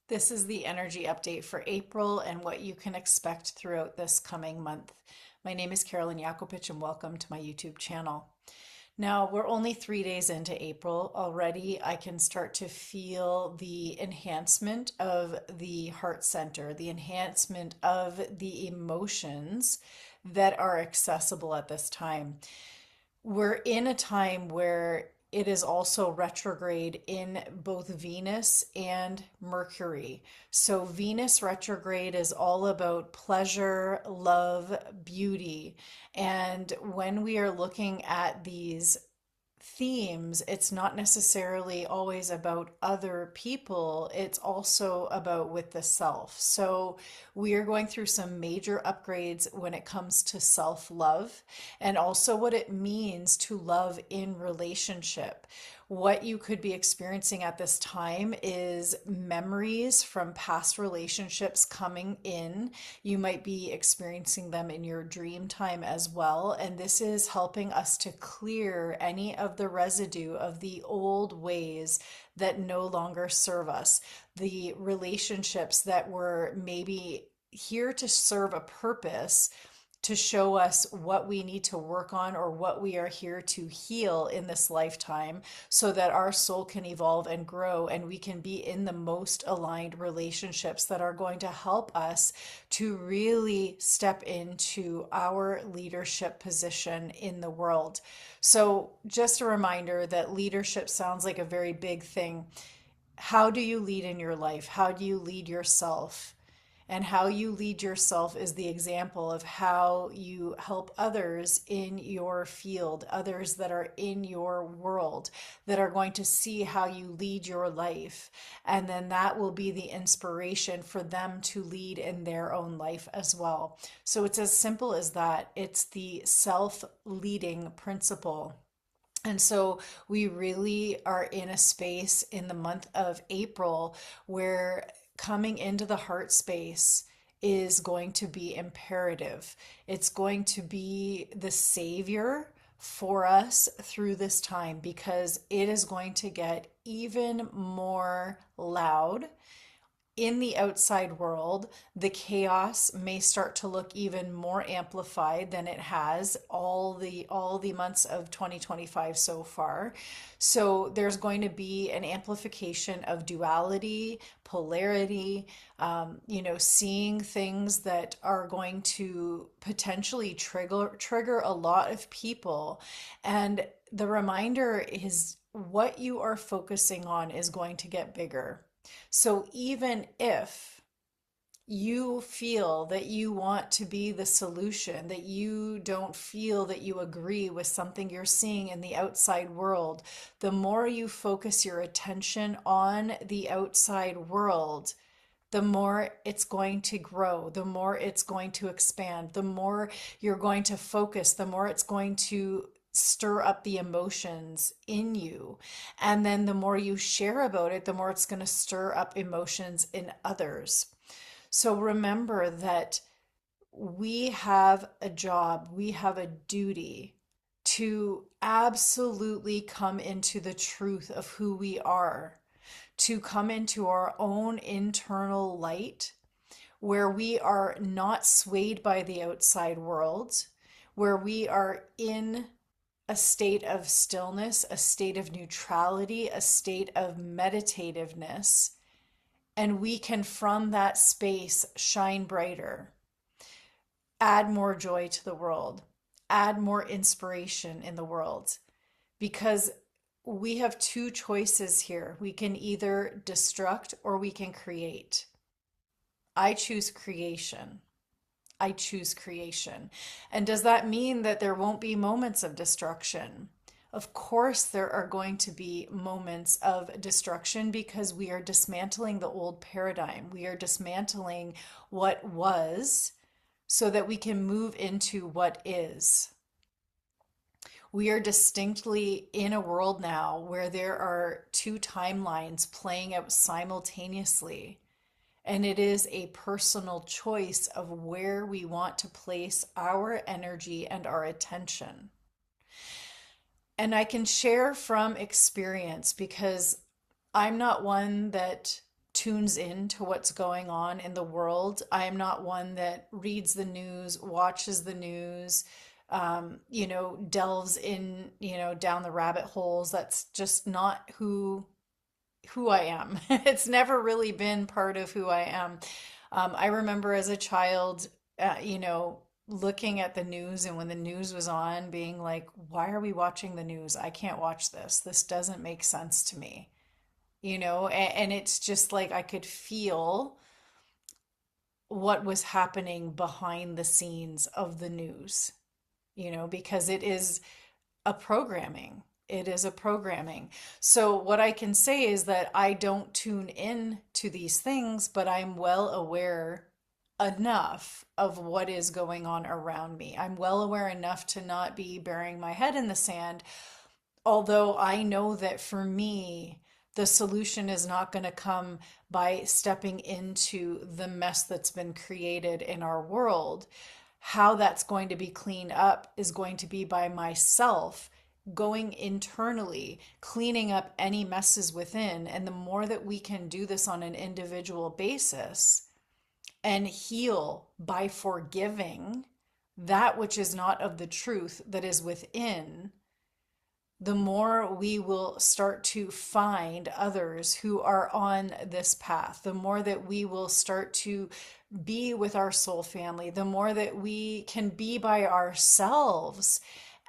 This is the energy update for April and what you can expect throughout this coming month. My name is Carolyn Yakopich and welcome to my YouTube channel. Now, we're only 3 days into April. Already, I can start to feel the enhancement of the heart center, the enhancement of the emotions that are accessible at this time. We're in a time where it is also retrograde in both Venus and Mercury. So, Venus retrograde is all about pleasure, love, beauty. And when we are looking at these themes, it's not necessarily always about other people, it's also about with the self. So, we are going through some major upgrades when it comes to self love and also what it means to love in relationship. What you could be experiencing at this time is memories from past relationships coming in. You might be experiencing them in your dream time as well. And this is helping us to clear any of the residue of the old ways that no longer serve us, the relationships that were maybe here to serve a purpose, to show us what we need to work on or what we are here to heal in this lifetime so that our soul can evolve and grow and we can be in the most aligned relationships that are going to help us to really step into our leadership position in the world. So, just a reminder that leadership sounds like a very big thing. How do you lead in your life? How do you lead yourself? And how you lead yourself is the example of how you help others in your field, others that are in your world, that are going to see how you lead your life. And then that will be the inspiration for them to lead in their own life as well. So it's as simple as that. It's the self leading principle. And so we really are in a space in the month of April where coming into the heart space is going to be imperative. It's going to be the savior for us through this time because it is going to get even more loud in the outside world. The chaos may start to look even more amplified than it has all the months of 2025 so far. So there's going to be an amplification of duality, polarity, seeing things that are going to potentially trigger a lot of people. And the reminder is what you are focusing on is going to get bigger. So even if you feel that you want to be the solution, that you don't feel that you agree with something you're seeing in the outside world, the more you focus your attention on the outside world, the more it's going to grow, the more it's going to expand, the more you're going to focus, the more it's going to stir up the emotions in you. And then the more you share about it, the more it's going to stir up emotions in others. So remember that we have a job, we have a duty to absolutely come into the truth of who we are, to come into our own internal light where we are not swayed by the outside world, where we are in a state of stillness, a state of neutrality, a state of meditativeness, and we can from that space shine brighter, add more joy to the world, add more inspiration in the world, because we have two choices here. We can either destruct or we can create. I choose creation. I choose creation. And does that mean that there won't be moments of destruction? Of course, there are going to be moments of destruction because we are dismantling the old paradigm. We are dismantling what was so that we can move into what is. We are distinctly in a world now where there are two timelines playing out simultaneously. And it is a personal choice of where we want to place our energy and our attention. And I can share from experience because I'm not one that tunes in to what's going on in the world. I am not one that reads the news, watches the news, delves in, down the rabbit holes. That's just not who I am. It's never really been part of who I am. I remember as a child, looking at the news, and when the news was on, being like, why are we watching the news? I can't watch this. This doesn't make sense to me, and it's just like I could feel what was happening behind the scenes of the news, because it is a programming. It is a programming. So what I can say is that I don't tune in to these things, but I'm well aware enough of what is going on around me. I'm well aware enough to not be burying my head in the sand, although I know that for me, the solution is not going to come by stepping into the mess that's been created in our world. How that's going to be cleaned up is going to be by myself going internally, cleaning up any messes within. And the more that we can do this on an individual basis and heal by forgiving that which is not of the truth that is within, the more we will start to find others who are on this path, the more that we will start to be with our soul family, the more that we can be by ourselves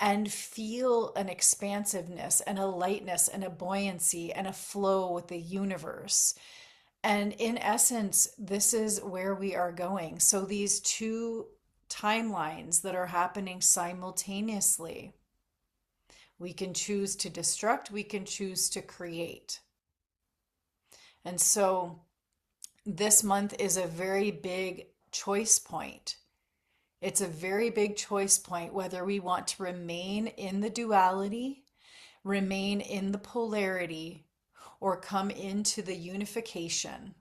and feel an expansiveness and a lightness and a buoyancy and a flow with the universe. And in essence, this is where we are going. So these two timelines that are happening simultaneously, we can choose to destruct, we can choose to create. And so this month is a very big choice point. It's a very big choice point whether we want to remain in the duality, remain in the polarity, or come into the unification.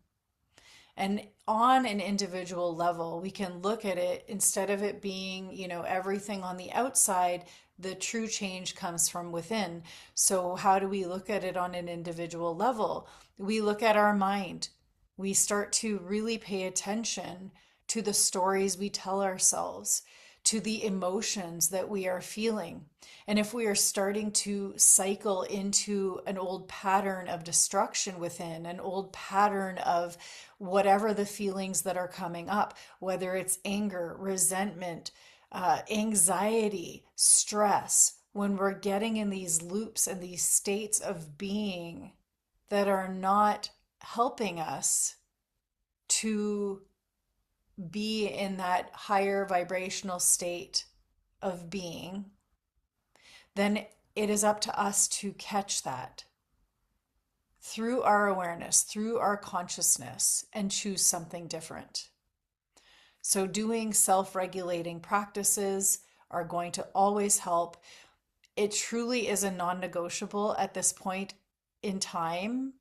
And on an individual level, we can look at it instead of it being, everything on the outside, the true change comes from within. So, how do we look at it on an individual level? We look at our mind. We start to really pay attention to the stories we tell ourselves, to the emotions that we are feeling. And if we are starting to cycle into an old pattern of destruction within, an old pattern of whatever the feelings that are coming up, whether it's anger, resentment, anxiety, stress, when we're getting in these loops and these states of being that are not helping us to be in that higher vibrational state of being, then it is up to us to catch that through our awareness, through our consciousness, and choose something different. So doing self-regulating practices are going to always help. It truly is a non-negotiable at this point in time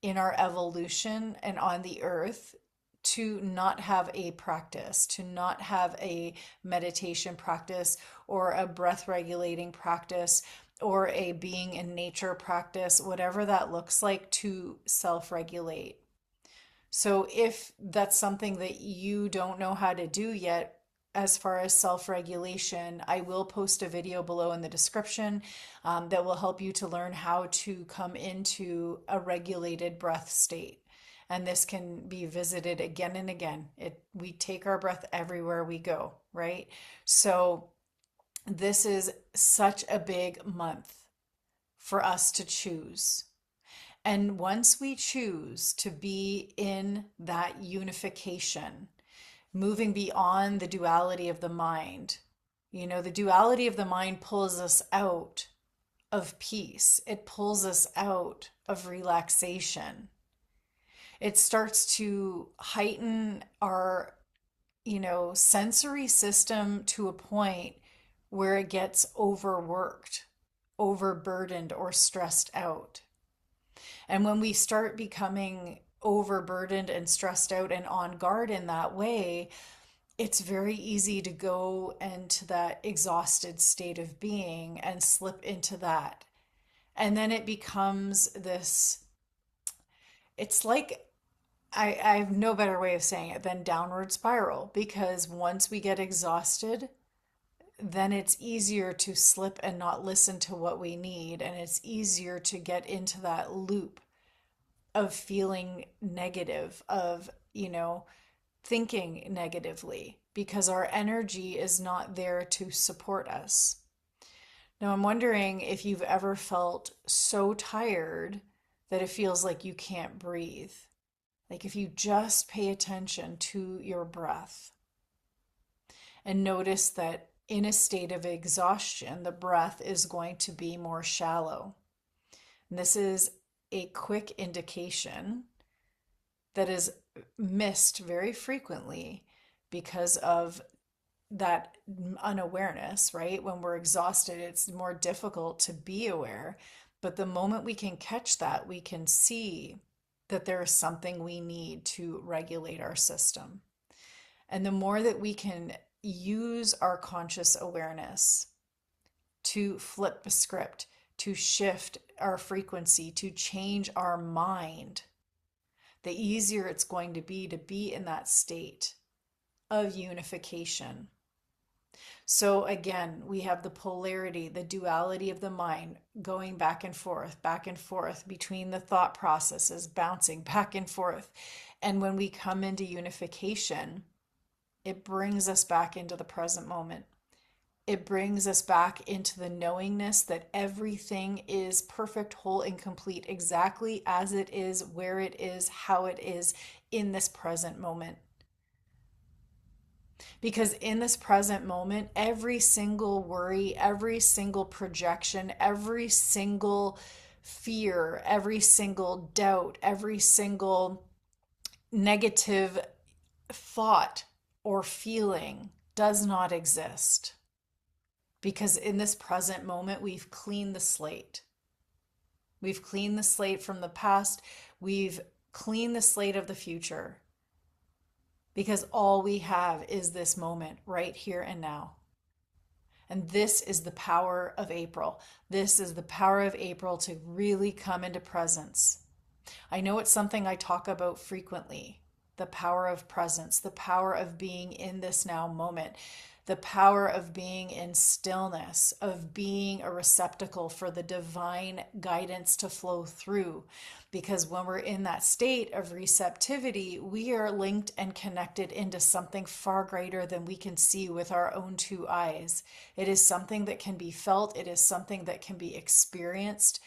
in our evolution and on the earth to not have a practice, to not have a meditation practice or a breath regulating practice or a being in nature practice, whatever that looks like, to self-regulate. So if that's something that you don't know how to do yet, as far as self-regulation, I will post a video below in the description that will help you to learn how to come into a regulated breath state. And this can be visited again and again. We take our breath everywhere we go, right? So this is such a big month for us to choose. And once we choose to be in that unification, moving beyond the duality of the mind, the duality of the mind pulls us out of peace. It pulls us out of relaxation. It starts to heighten our, sensory system to a point where it gets overworked, overburdened, or stressed out. And when we start becoming overburdened and stressed out and on guard in that way, it's very easy to go into that exhausted state of being and slip into that. And then it becomes this, it's like I have no better way of saying it than downward spiral, because once we get exhausted, then it's easier to slip and not listen to what we need. And it's easier to get into that loop of feeling negative, of, thinking negatively, because our energy is not there to support us. Now, I'm wondering if you've ever felt so tired that it feels like you can't breathe. Like if you just pay attention to your breath and notice that in a state of exhaustion, the breath is going to be more shallow. And this is a quick indication that is missed very frequently because of that unawareness, right? When we're exhausted, it's more difficult to be aware. But the moment we can catch that, we can see that there is something we need to regulate our system. And the more that we can use our conscious awareness to flip the script, to shift our frequency, to change our mind, the easier it's going to be in that state of unification. So again, we have the polarity, the duality of the mind going back and forth between the thought processes, bouncing back and forth. And when we come into unification, it brings us back into the present moment. It brings us back into the knowingness that everything is perfect, whole, and complete exactly as it is, where it is, how it is in this present moment. Because in this present moment, every single worry, every single projection, every single fear, every single doubt, every single negative thought or feeling does not exist. Because in this present moment, we've cleaned the slate. We've cleaned the slate from the past. We've cleaned the slate of the future. Because all we have is this moment right here and now. And this is the power of April. This is the power of April to really come into presence. I know it's something I talk about frequently, the power of presence, the power of being in this now moment, the power of being in stillness, of being a receptacle for the divine guidance to flow through. Because when we're in that state of receptivity, we are linked and connected into something far greater than we can see with our own two eyes. It is something that can be felt, it is something that can be experienced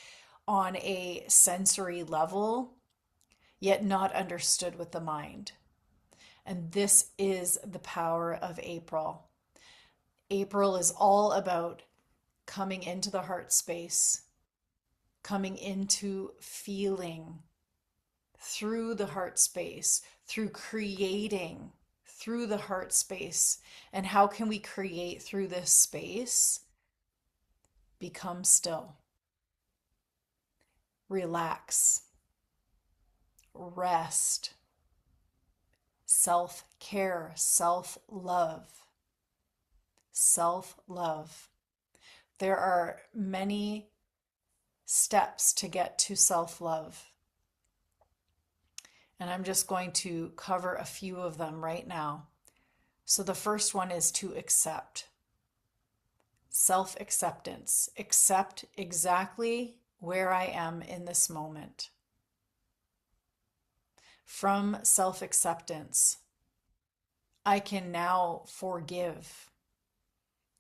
on a sensory level, yet not understood with the mind. And this is the power of April. April is all about coming into the heart space, coming into feeling through the heart space, through creating through the heart space. And how can we create through this space? Become still, relax, rest, self-care, self-love. Self-love. There are many steps to get to self-love. And I'm just going to cover a few of them right now. So the first one is to accept. Self-acceptance. Accept exactly where I am in this moment. From self-acceptance, I can now forgive.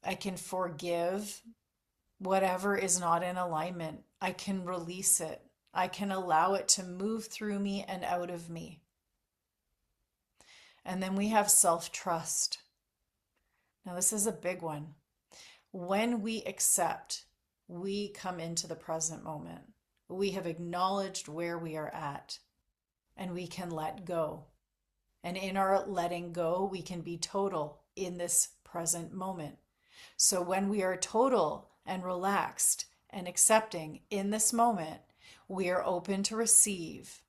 I can forgive whatever is not in alignment. I can release it. I can allow it to move through me and out of me. And then we have self-trust. Now, this is a big one. When we accept, we come into the present moment. We have acknowledged where we are at, and we can let go. And in our letting go, we can be total in this present moment. So when we are total and relaxed and accepting in this moment, we are open to receive.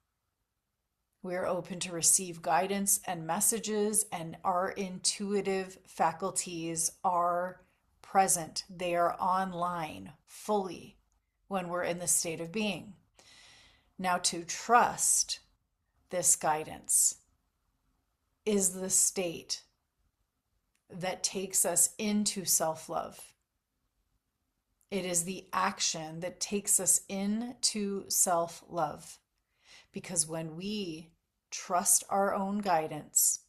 We are open to receive guidance and messages, and our intuitive faculties are present. They are online fully when we're in the state of being. Now, to trust, this guidance is the state that takes us into self-love. It is the action that takes us into self-love. Because when we trust our own guidance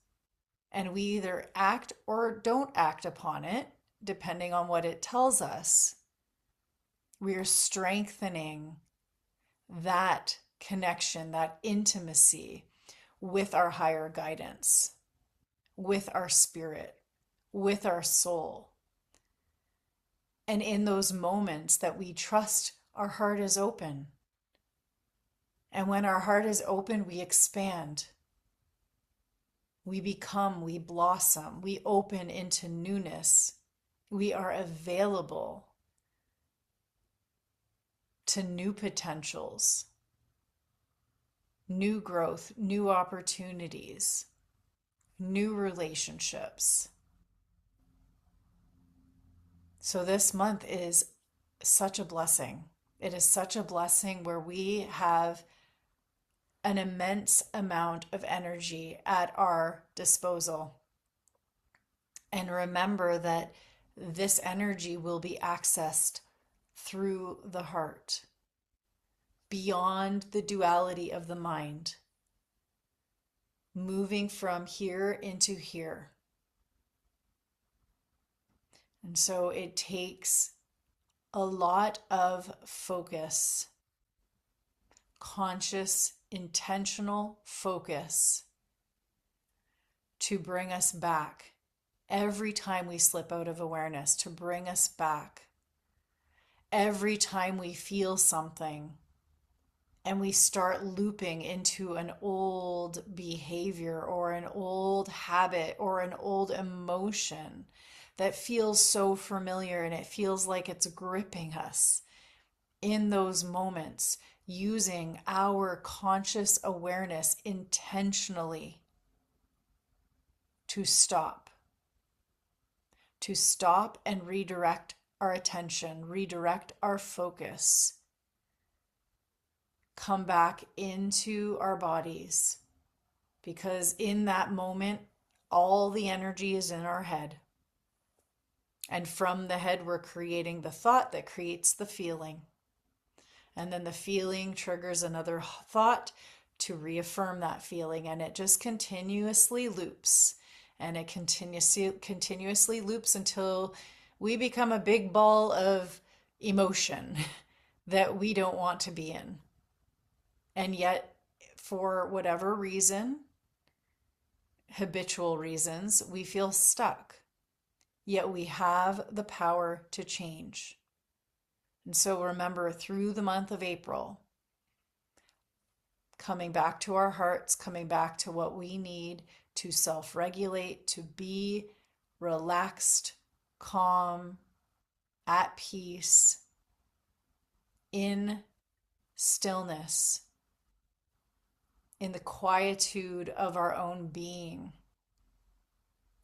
and we either act or don't act upon it, depending on what it tells us, we are strengthening that connection, that intimacy with our higher guidance, with our spirit, with our soul. And in those moments that we trust, our heart is open. And when our heart is open, we expand. We become, we blossom, we open into newness. We are available to new potentials, new growth, new opportunities, new relationships. So this month is such a blessing. It is such a blessing where we have an immense amount of energy at our disposal. And remember that this energy will be accessed through the heart, beyond the duality of the mind, moving from here into here. And so it takes a lot of focus, conscious, intentional focus to bring us back every time we slip out of awareness, to bring us back every time we feel something and we start looping into an old behavior or an old habit or an old emotion that feels so familiar and it feels like it's gripping us. In those moments, using our conscious awareness intentionally to stop and redirect our attention, redirect our focus, come back into our bodies, because in that moment, all the energy is in our head. And from the head, we're creating the thought that creates the feeling. And then the feeling triggers another thought to reaffirm that feeling. And it just continuously loops. And it continuously loops until we become a big ball of emotion that we don't want to be in. And yet, for whatever reason, habitual reasons, we feel stuck. Yet we have the power to change. And so remember, through the month of April, coming back to our hearts, coming back to what we need to self-regulate, to be relaxed, calm, at peace, in stillness, in the quietude of our own being.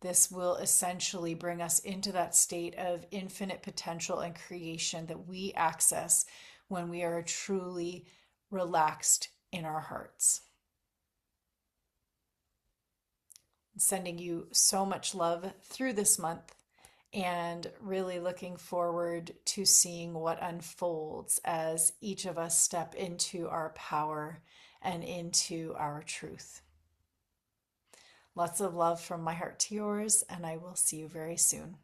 This will essentially bring us into that state of infinite potential and creation that we access when we are truly relaxed in our hearts. I'm sending you so much love through this month and really looking forward to seeing what unfolds as each of us step into our power and into our truth. Lots of love from my heart to yours, and I will see you very soon.